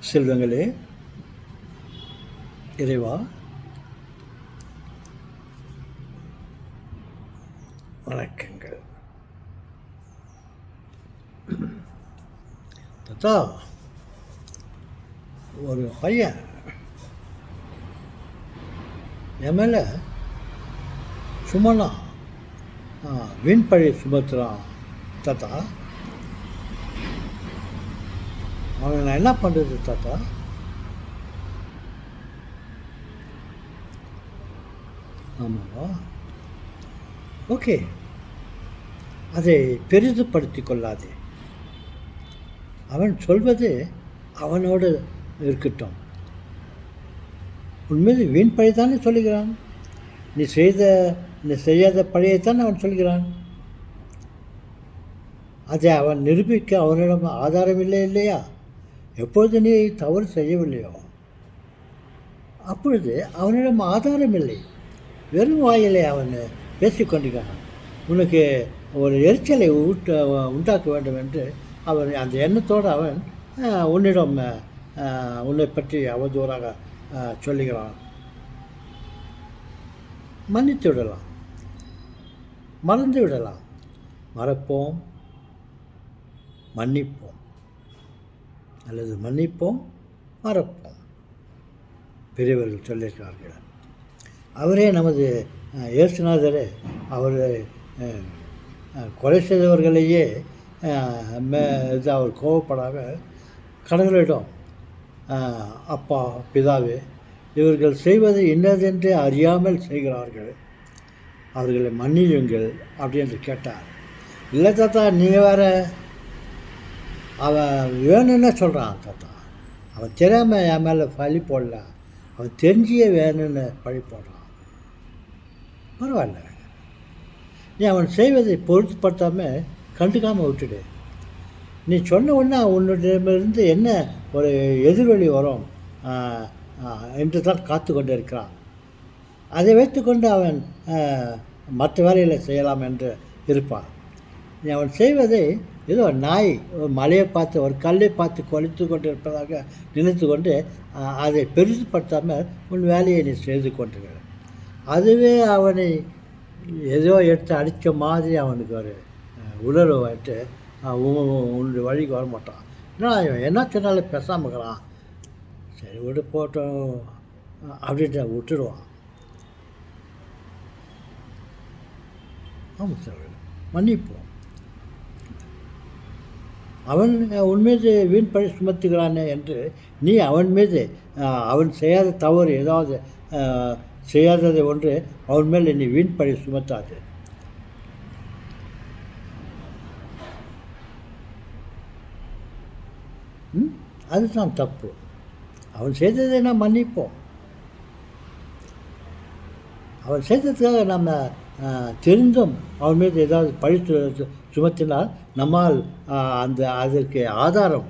செல்வங்களே, இறைவா வணக்கங்கள். தாத்தா, ஒரு பையன் என் மேலே சும்மா வீண்பழி சுமத்துறான் தாத்தா. அவனை நான் என்ன பண்ணுறது தாத்தா? ஆமாவா? ஓகே, அதை பெரிதுபடுத்தி கொள்ளாதே. அவன் சொல்வது அவனோடு இருக்கட்டும். உண்மையில் வீண் பழிதானே சொல்லுகிறான். நீ செய்யாத பழியைத்தான் அவன் சொல்கிறான். அதை அவன் நிரூபிக்க அவனிடம் ஆதாரம் இல்லை இல்லையா? எப்பொழுது நீ தவறு செய்யவில்லையோ அப்பொழுது அவனிடம் ஆதாரம் இல்லை. வெறும் வாயிலே அவன் பேசிக்கொண்டிருக்கான். உனக்கு ஒரு எரிச்சலை உண்டாக்க வேண்டும் என்று அவன் அந்த எண்ணத்தோடு அவன் உன்னிடம் உன்னை பற்றி அவதூறாக சொல்லுகிறான். மன்னித்து விடலாம், மறந்து விடலாம். மறப்போம், மன்னிப்போம், அல்லது மன்னிப்போம், மறப்போம். பெரியவர்கள் சொல்லியிருக்கிறார்கள். அவரே நமது இயேசுநாதரே அவரை கொலை செய்தவர்களையே அவர் கோபப்படாமல் கடவுளிடம், அப்பா பிதாவே, இவர்கள் செய்வது இன்னதென்று அறியாமல் செய்கிறார்கள், அவர்களை மன்னியுங்கள் அப்படின்னு கேட்டார். இல்லை தாத்தா, நீங்கள் வேறு, அவன் வேணும்னே சொல்கிறான் தாத்தா. அவன் தெரியாமல் என் மேலே பழி போடல, அவன் தெரிஞ்சியே வேணும்னு பழி போடுறான். பரவாயில்ல, நீ அவன் செய்வதை பொருட்படுத்தாமல் கண்டுக்காமல் விட்டுடு. நீ சொன்ன உடனே உன்னிடமிருந்து என்ன ஒரு எதிர்வழி வரும் என்று தான் காத்து கொண்டு இருக்கிறான். அதை வைத்துக்கொண்டு அவன் மற்ற வேலைகளை செய்யலாம் என்று இருப்பான். நீ அவன் செய்வதை ஏதோ நாய் ஒரு மலையை பார்த்து ஒரு கல்லை பார்த்து கொலைத்து கொண்டு இருப்பதாக நினைத்து கொண்டு அதை பெருசுப்படுத்தாமல் உன் வேலையை நீ செய்து கொண்டிருக்கிற. அதுவே அவனை ஏதோ எடுத்து அடித்த மாதிரி அவனுக்கு ஒரு உணர்வு வாய்ட்டு உன்னுடைய வழிக்கு வர மாட்டான். என்ன சொன்னாலும் பேசாமல் இருக்கிறான். சரி விட்டு போட்டோம் அப்படின்ட்டு விட்டுடுவான். ஆமாம் சார், மன்னிப்போம். அவன் உன் மீது வீண் பழி சுமத்துகிறானே என்று நீ அவன் மீது அவன் செய்யாத தவறு ஏதாவது செய்யாததை ஒன்று அவன் மேல் நீ வீண் பழி சுமத்தாது. அதுதான் தப்பு. அவன் செய்ததை நாம் மன்னிப்போம். அவன் செய்ததுக்காக நம்ம தெரிந்தும் அவன் மீது ஏதாவது பழி சுமத்தினால் நம்மால் அதற்கு ஆதாரம்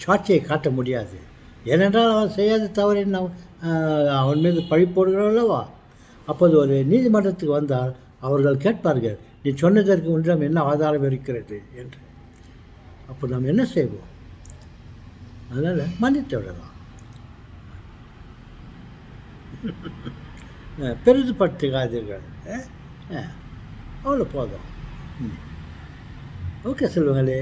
சாட்சியை காட்ட முடியாது. ஏனென்றால் அவன் செய்யாத தவறை நாம் அவன் மீது பழி போடுகிறோம் அல்லவா? அப்போது ஒரு நீதிமன்றத்துக்கு வந்தால் அவர்கள் கேட்பார்கள், நீ சொன்னதற்கு ஒன்றும் என்ன ஆதாரம் இருக்கிறது என்று. அப்போ நாம் என்ன செய்வோம்? அதனால் மன்னித்து விடலாம். பெரிதுபடுத்துகாதீர்கள். அவ்வளோ போதும். ஓகே செல்வங்களே.